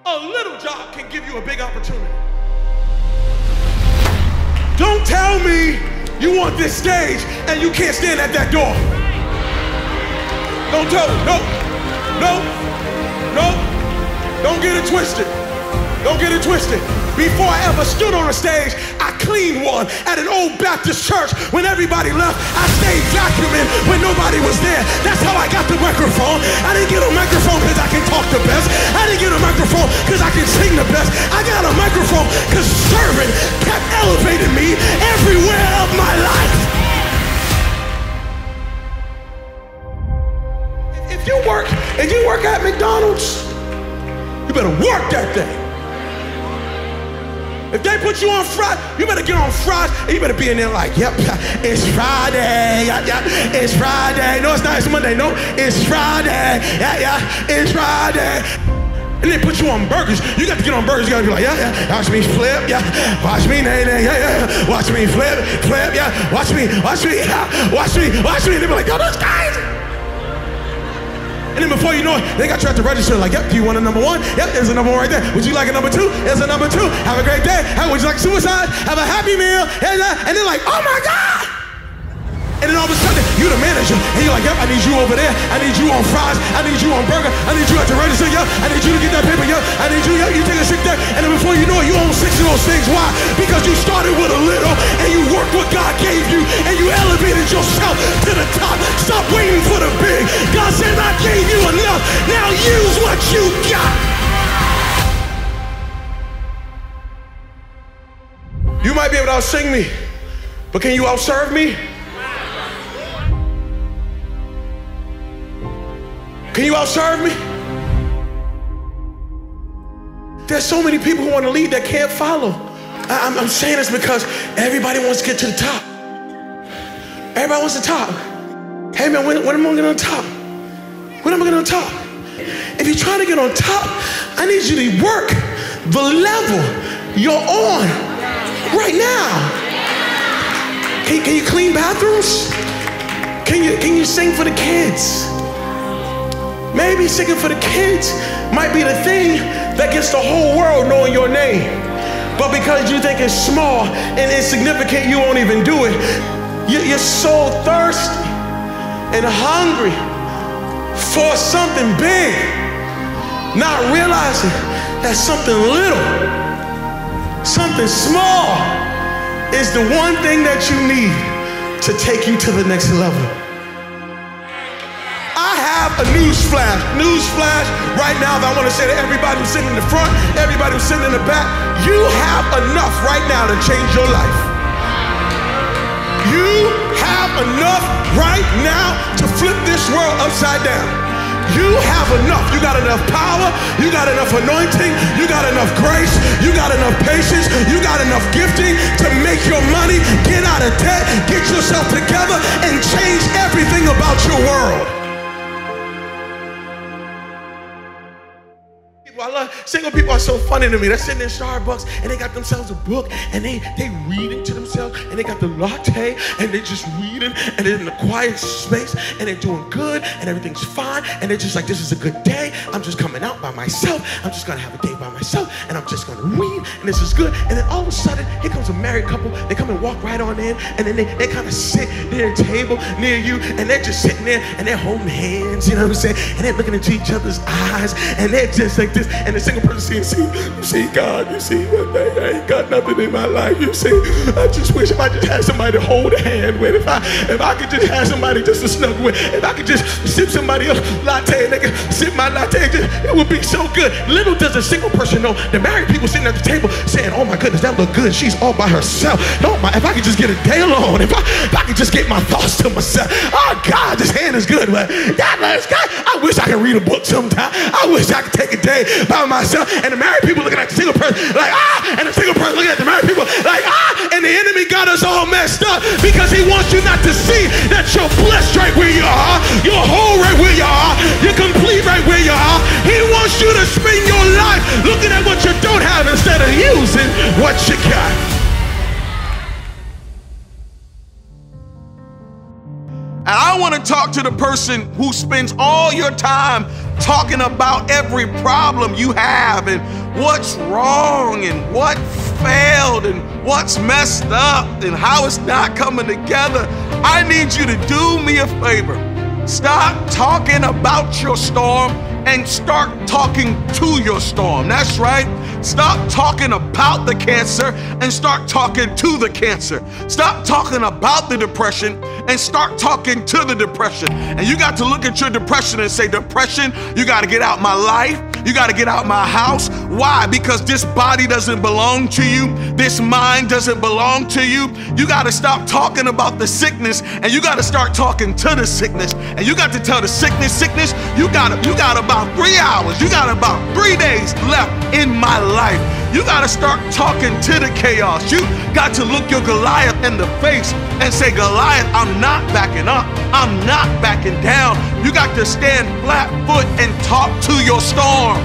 A little job can give you a big opportunity. Don't tell me you want this stage and you can't stand at that door. Don't tell me, no, no, no. Don't get it twisted. Don't get it twisted. Before I ever stood on a stage, I cleaned one at an old Baptist church. When everybody left, I stayed vacuuming when nobody was there. That's how I got the microphone. I didn't get a microphone because I can talk the best. I didn't get a microphone because I can sing the best. I got a microphone because serving kept elevating me everywhere of my life. If you work at McDonald's, you better work that day. If they put you on Friday, you better get on Friday, and you better be in there like, yep, it's Friday, yeah, it's Friday. No, it's not, it's Monday, no, it's Friday, yeah, it's Friday. And they put you on burgers. You got to get on burgers, you got to be like, yeah, watch me flip, yeah, watch me, yeah, watch me flip, yeah, watch me, yeah, watch me. And they be like, yo, those guys. And then before you know it, they got you at the register like, yep, do you want a number one? Yep, there's a number one right there. Would you like a number two? There's a number two. Have a great day. Would you like suicide? Have a happy meal. And they're like, oh my God. And then all of a sudden, you're the manager. And you're like, yep, I need you over there. I need you on fries. I need you on burger. I need you at the register. Yep, I need you to get that paper. Yep, I need you. Yep, you take a sick day. And then before you know it, you own 6 of those things. Why? Because you started with a little and you worked what God gave you and you elevated yourself to the top. Stop waiting for the big. God said, I gave you enough. Now use what you got. You might be able to outsing me, but can you outserve me? Can you outserve me? There's so many people who want to lead that can't follow. I'm saying this because everybody wants to get to the top. Everybody wants the top. Hey man, when am I going to get on top? When am I going to get on top? If you're trying to get on top, I need you to work the level you're on right now. Can you clean bathrooms? Can you sing for the kids? Maybe singing for the kids might be the thing that gets the whole world knowing your name. But because you think it's small and insignificant, you won't even do it. You're so thirsty and hungry for something big, not realizing that something little, something small is the one thing that you need to take you to the next level. A newsflash right now that I want to say to everybody who's sitting in the front, everybody who's sitting in the back, you have enough right now to change your life. You have enough right now to flip this world upside down. You have enough. You got enough power, you got enough anointing, you got enough grace, you got enough patience, you got enough gifting to make your money, get out of debt, get yourself together, and change everything about your world. I love single people are so funny to me. They're sitting in Starbucks and they got themselves a book and they reading to themselves and they got the latte and they're just reading and they're in a quiet space and they're doing good and everything's fine and they're just like, this is a good day. I'm just coming out by myself. I'm just gonna have a day by myself and I'm just gonna read and this is good. And then all of a sudden, here comes a married couple. They come and walk right on in and then they kind of sit near a table near you and they're just sitting there and they're holding hands, you know what I'm saying? And they're looking into each other's eyes and they're just like this. And the single person you see God, you see, I ain't got nothing in my life, you see. I just wish if I just had somebody to hold a hand with, if I could just have somebody just to snuggle with, if I could just sip somebody else's latte and they could sip my latte, it would be so good. Little does a single person know, the married people sitting at the table saying, oh my goodness, that look good, she's all by herself. No, if I could just get a day alone, if I could just get my thoughts to myself, oh God, this hand is good, but God, I wish I could read a book sometime. I wish I could take a day by myself. And the married people looking at the single person like, ah, and the single person looking at the married people like, ah, and the enemy got us all messed up because he wants you not to see that you're blessed right where you are, you're whole right where you are, you're complete right where you are. He wants you to spend your life looking at what you don't have instead of using what you got. And I want to talk to the person who spends all your time talking about every problem you have and what's wrong and what failed and what's messed up and how it's not coming together. I need you to do me a favor. Stop talking about your storm and start talking to your storm. That's right. Stop talking about the cancer and start talking to the cancer. Stop talking about the depression and start talking to the depression. And you got to look at your depression and say, depression, you got to get out my life. You got to get out my house. Why? Because this body doesn't belong to you. This mind doesn't belong to you. You got to stop talking about the sickness and you got to start talking to the sickness. And you got to tell the sickness, you got about 3 hours. You got about 3 days left in my life. You got to start talking to the chaos. You got to look your Goliath in the face and say, Goliath, I'm not backing up. I'm not backing down. You got to stand flat foot and talk to your storm.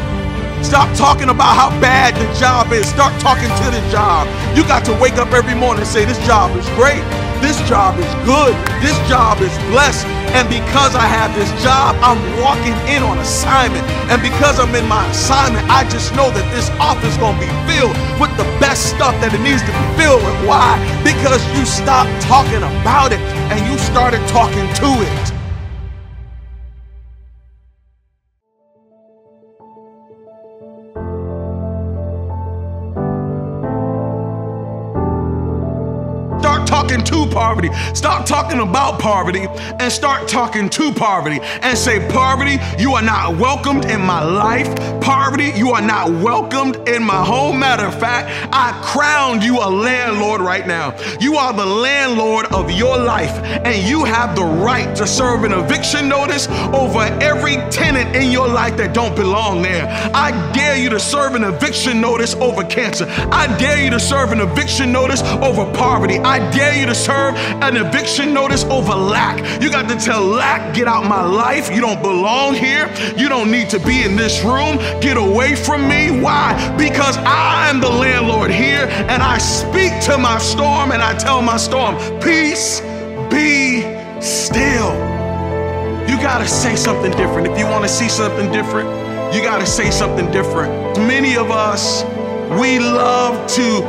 Stop talking about how bad the job is. Start talking to the job. You got to wake up every morning and say, this job is great. This job is good. This job is blessed. And because I have this job, I'm walking in on assignment. And because I'm in my assignment, I just know that this office is going to be filled with the best stuff that it needs to be filled with. Why? Because you stopped talking about it and you started talking to it. Talking to poverty. Stop talking about poverty and start talking to poverty and say, poverty, you are not welcomed in my life. Poverty, you are not welcomed in my home. Matter of fact, I crowned you a landlord right now. You are the landlord of your life and you have the right to serve an eviction notice over every tenant in your life that don't belong there. I dare you to serve an eviction notice over cancer. I dare you to serve an eviction notice over poverty. I dare you to serve an eviction notice over lack. You got to tell lack, get out my life. You don't belong here. You don't need to be in this room. Get away from me. Why? Because I'm the landlord here and I speak to my storm and I tell my storm, peace, be still. You got to say something different. If you want to see something different, you got to say something different. Many of us, we love to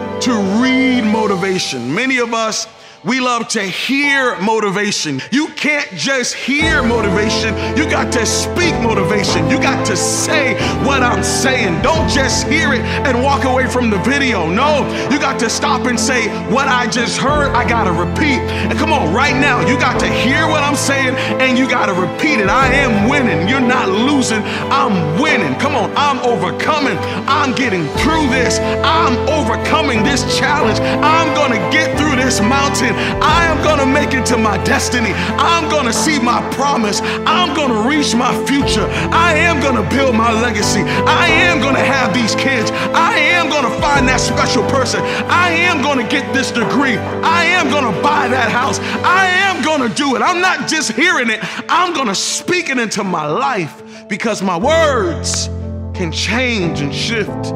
read motivation. Many of us, we love to hear motivation. You can't just hear motivation. You got to speak motivation. You got to say what I'm saying. Don't just hear it and walk away from the video. No, you got to stop and say, what I just heard, I got to repeat. And come on, right now, you got to hear what I'm saying and you got to repeat it. I am winning. You're not losing. I'm winning. Come on, I'm overcoming. I'm getting through this. I'm overcoming this challenge. I'm going to get through this mountain. I am going to make it to my destiny. I'm going to see my promise. I'm going to reach my future. I am going to build my legacy. I am going to have these kids. I am going to find that special person. I am going to get this degree. I am going to buy that house. I am going to do it. I'm not just hearing it. I'm going to speak it into my life because my words can change and shift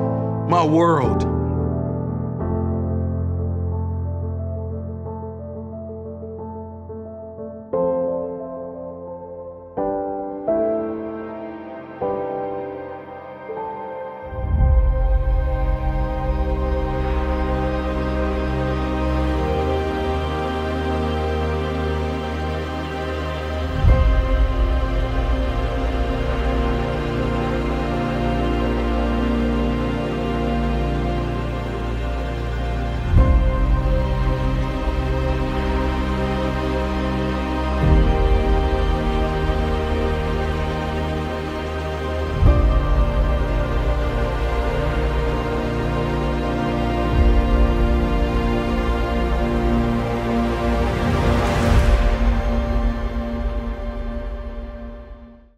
my world.